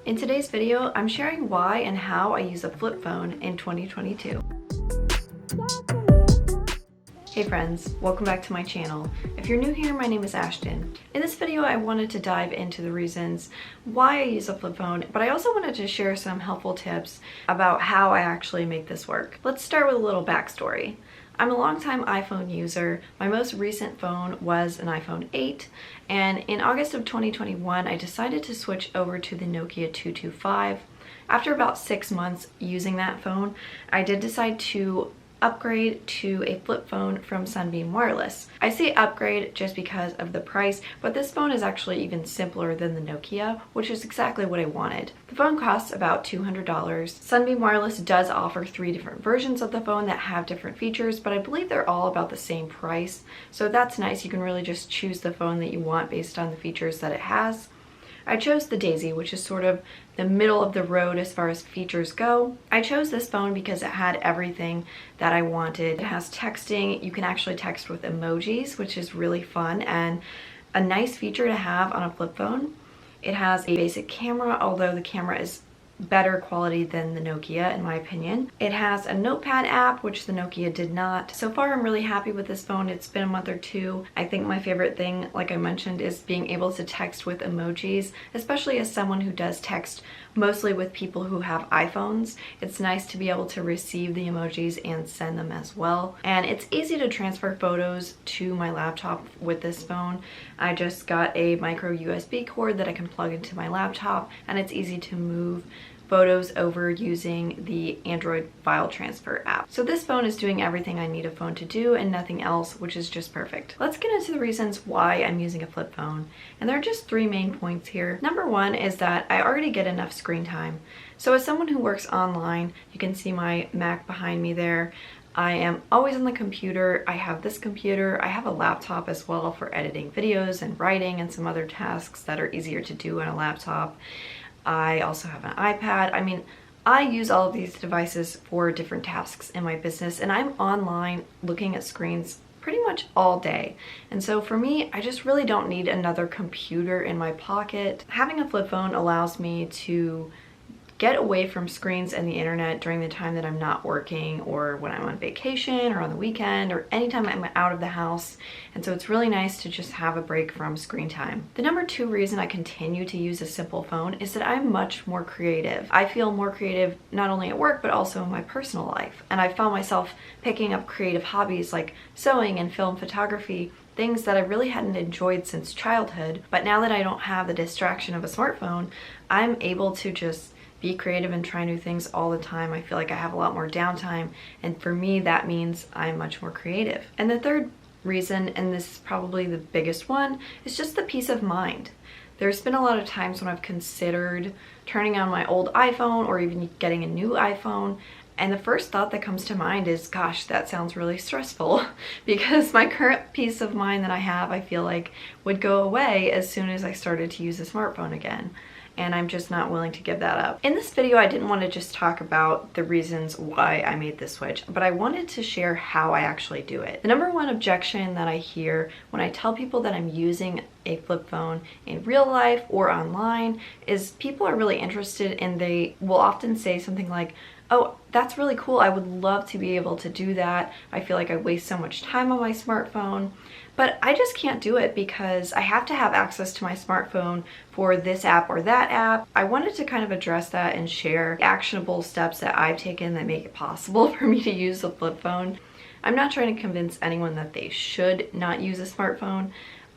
In today's video, I'm sharing why and how I use a flip phone in 2022. Hey friends, welcome back to my channel. If you're new here, my name is Ashton. In this video, I wanted to dive into the reasons why I use a flip phone, but I also wanted to share some helpful tips about how I actually make this work. Let's start with a little backstory. I'm a longtime iPhone user. My most recent phone was an iPhone 8, and in August of 2021, I decided to switch over to the Nokia 225. After about 6 months using that phone, I did decide to upgrade to a flip phone from Sunbeam Wireless. I say upgrade just because of the price, but this phone is actually even simpler than the Nokia, which is exactly what I wanted. The phone costs about $200. Sunbeam Wireless does offer 3 different versions of the phone that have different features, but I believe they're all about the same price. So that's nice. You can really just choose the phone that you want based on the features that it has. I chose the Daisy, which is sort of the middle of the road as far as features go. I chose this phone because it had everything that I wanted. It has texting. You can actually text with emojis, which is really fun and a nice feature to have on a flip phone. It has a basic camera, although the camera is better quality than the Nokia in my opinion. It has a notepad app, which the Nokia did not. So far I'm really happy with this phone. It's been a month or two. I think my favorite thing, like I mentioned, is being able to text with emojis, especially as someone who does text mostly with people who have iPhones. It's nice to be able to receive the emojis and send them as well. And it's easy to transfer photos to my laptop with this phone. I just got a micro USB cord that I can plug into my laptop, and it's easy to move photos over using the Android file transfer app. So this phone is doing everything I need a phone to do and nothing else, which is just perfect. Let's get into the reasons why I'm using a flip phone. And there are just 3 main points here. Number 1 is that I already get enough screen time. So as someone who works online, you can see my Mac behind me there. I am always on the computer. I have this computer. I have a laptop as well for editing videos and writing and some other tasks that are easier to do on a laptop. I also have an iPad. I mean, I use all of these devices for different tasks in my business, and I'm online looking at screens pretty much all day. And so for me, I just really don't need another computer in my pocket. Having a flip phone allows me to get away from screens and the internet during the time that I'm not working, or when I'm on vacation or on the weekend, or anytime I'm out of the house. And so it's really nice to just have a break from screen time. The number 2 reason I continue to use a simple phone is that I'm much more creative. I feel more creative not only at work but also in my personal life. And I found myself picking up creative hobbies like sewing and film photography, things that I really hadn't enjoyed since childhood. But now that I don't have the distraction of a smartphone, I'm able to just be creative and try new things all the time. I feel like I have a lot more downtime, and for me that means I'm much more creative. And the 3rd reason, and this is probably the biggest one, is just the peace of mind. There's been a lot of times when I've considered turning on my old iPhone or even getting a new iPhone, and the first thought that comes to mind is, gosh, that sounds really stressful, because my current peace of mind that I have, I feel like would go away as soon as I started to use a smartphone again. And I'm just not willing to give that up. In this video, I didn't want to just talk about the reasons why I made this switch, but I wanted to share how I actually do it. The number 1 objection that I hear when I tell people that I'm using a flip phone in real life or online is people are really interested, and they will often say something like, oh, that's really cool. I would love to be able to do that. I feel like I waste so much time on my smartphone. But I just can't do it because I have to have access to my smartphone for this app or that app. I wanted to kind of address that and share actionable steps that I've taken that make it possible for me to use a flip phone. I'm not trying to convince anyone that they should not use a smartphone,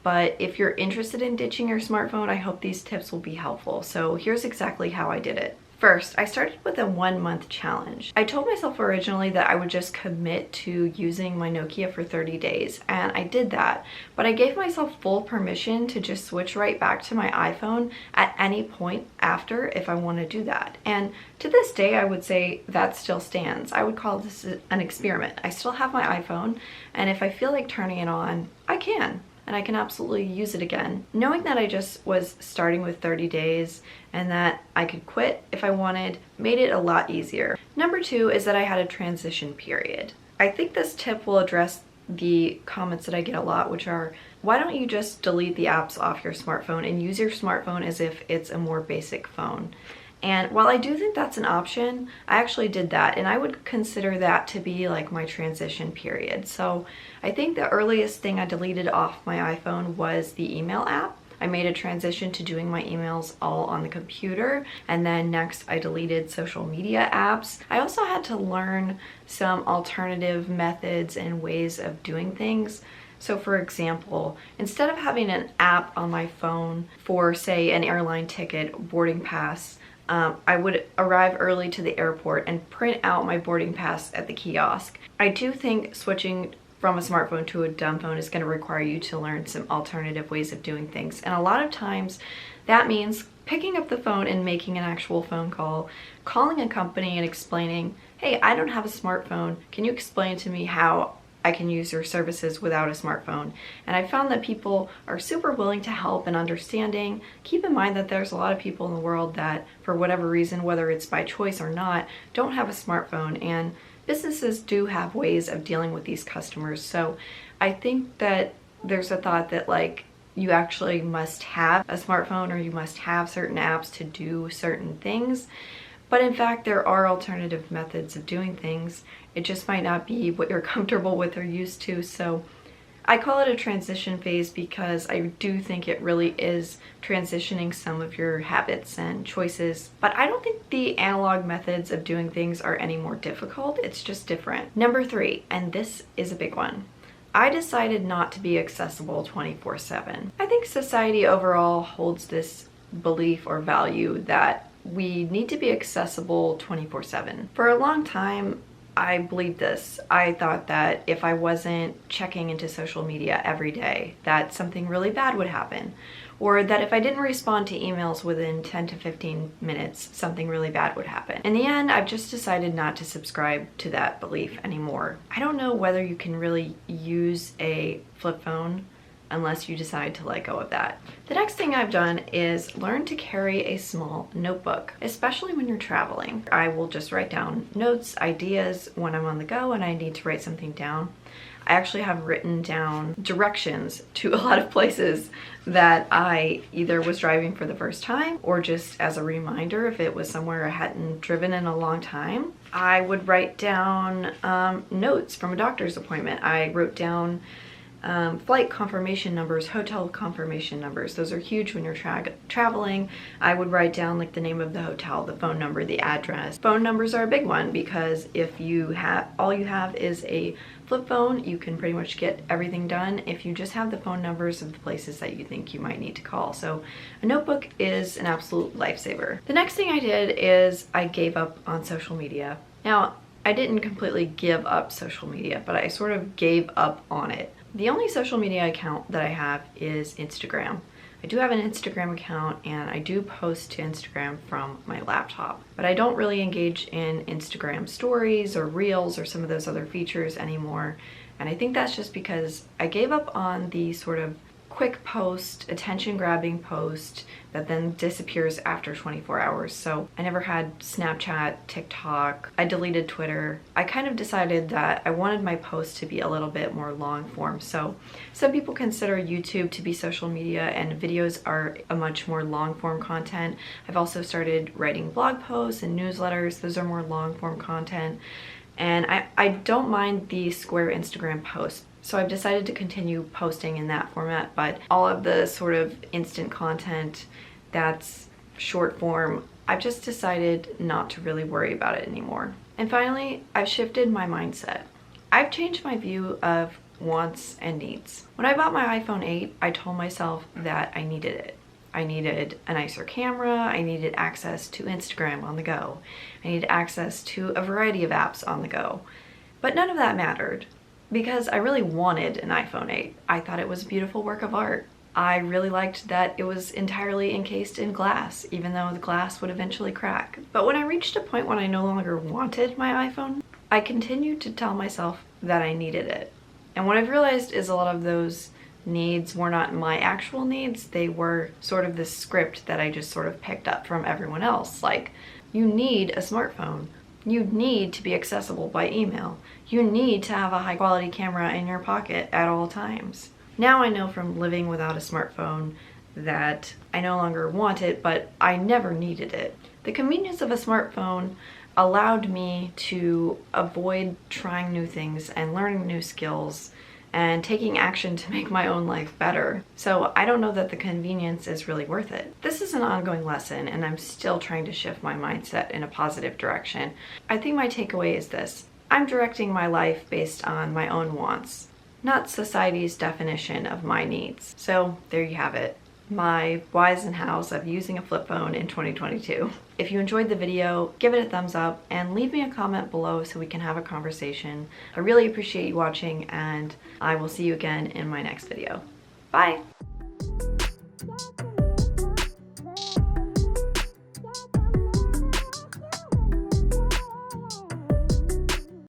but if you're interested in ditching your smartphone, I hope these tips will be helpful. So here's exactly how I did it. First, I started with a 1-month challenge. I told myself originally that I would just commit to using my Nokia for 30 days, and I did that. But I gave myself full permission to just switch right back to my iPhone at any point after if I want to do that. And to this day, I would say that still stands. I would call this an experiment. I still have my iPhone, and if I feel like turning it on, I can. And I can absolutely use it again. Knowing that I just was starting with 30 days and that I could quit if I wanted made it a lot easier. Number 2 is that I had a transition period. I think this tip will address the comments that I get a lot, which are, why don't you just delete the apps off your smartphone and use your smartphone as if it's a more basic phone? And while I do think that's an option, I actually did that, and I would consider that to be like my transition period. So I think the earliest thing I deleted off my iPhone was the email app. I made a transition to doing my emails all on the computer, and then next I deleted social media apps. I also had to learn some alternative methods and ways of doing things. So for example, instead of having an app on my phone for, say, an airline ticket, boarding pass, I would arrive early to the airport and print out my boarding pass at the kiosk. I do think switching from a smartphone to a dumb phone is going to require you to learn some alternative ways of doing things. And a lot of times that means picking up the phone and making an actual phone call, calling a company and explaining, hey, I don't have a smartphone. Can you explain to me how I can use your services without a smartphone? And I found that people are super willing to help and understanding. Keep in mind that there's a lot of people in the world that, for whatever reason, whether it's by choice or not, don't have a smartphone, and businesses do have ways of dealing with these customers. So I think that there's a thought that like you actually must have a smartphone or you must have certain apps to do certain things. But in fact, there are alternative methods of doing things. It just might not be what you're comfortable with or used to. So I call it a transition phase because I do think it really is transitioning some of your habits and choices. But I don't think the analog methods of doing things are any more difficult. It's just different. Number 3, and this is a big one. I decided not to be accessible 24/7. I think society overall holds this belief or value that we need to be accessible 24/7. For a long time, I believed this. I thought that if I wasn't checking into social media every day, that something really bad would happen. Or that if I didn't respond to emails within 10 to 15 minutes, something really bad would happen. In the end, I've just decided not to subscribe to that belief anymore. I don't know whether you can really use a flip phone unless you decide to let go of that. The next thing I've done is learn to carry a small notebook, especially when you're traveling. I will just write down notes, ideas when I'm on the go and I need to write something down. I actually have written down directions to a lot of places that I either was driving for the first time or just as a reminder if it was somewhere I hadn't driven in a long time. I would write down notes from a doctor's appointment. I wrote down flight confirmation numbers, hotel confirmation numbers. Those are huge when you're traveling. I would write down like the name of the hotel, the phone number, the address. Phone numbers are a big one because if you have, all you have is a flip phone, you can pretty much get everything done if you just have the phone numbers of the places that you think you might need to call. So a notebook is an absolute lifesaver. The next thing I did is I gave up on social media. Now, I didn't completely give up social media, but I sort of gave up on it. The only social media account that I have is Instagram. I do have an Instagram account and I do post to Instagram from my laptop, but I don't really engage in Instagram stories or reels or some of those other features anymore. And I think that's just because I gave up on the sort of quick post, attention grabbing post that then disappears after 24 hours. So I never had Snapchat, TikTok, I deleted Twitter. I kind of decided that I wanted my posts to be a little bit more long form. So some people consider YouTube to be social media and videos are a much more long form content. I've also started writing blog posts and newsletters. Those are more long form content. And I don't mind the square Instagram posts. So I've decided to continue posting in that format, but all of the sort of instant content that's short form, I've just decided not to really worry about it anymore. And finally, I've shifted my mindset. I've changed my view of wants and needs. When I bought my iPhone 8, I told myself that I needed it. I needed a nicer camera, I needed access to Instagram on the go, I needed access to a variety of apps on the go. But none of that mattered because I really wanted an iPhone 8. I thought it was a beautiful work of art. I really liked that it was entirely encased in glass, even though the glass would eventually crack. But when I reached a point when I no longer wanted my iPhone, I continued to tell myself that I needed it. And what I've realized is a lot of those needs were not my actual needs. They were sort of this script that I just sort of picked up from everyone else. Like, you need a smartphone. You need to be accessible by email. You need to have a high quality camera in your pocket at all times. Now I know from living without a smartphone that I no longer want it, but I never needed it. The convenience of a smartphone allowed me to avoid trying new things and learning new skills and taking action to make my own life better. So I don't know that the convenience is really worth it. This is an ongoing lesson, and I'm still trying to shift my mindset in a positive direction. I think my takeaway is this: I'm directing my life based on my own wants, not society's definition of my needs. So there you have it, my whys and hows of using a flip phone in 2022. If you enjoyed the video, give it a thumbs up and leave me a comment below so we can have a conversation. I really appreciate you watching, and I will see you again in my next video. Bye!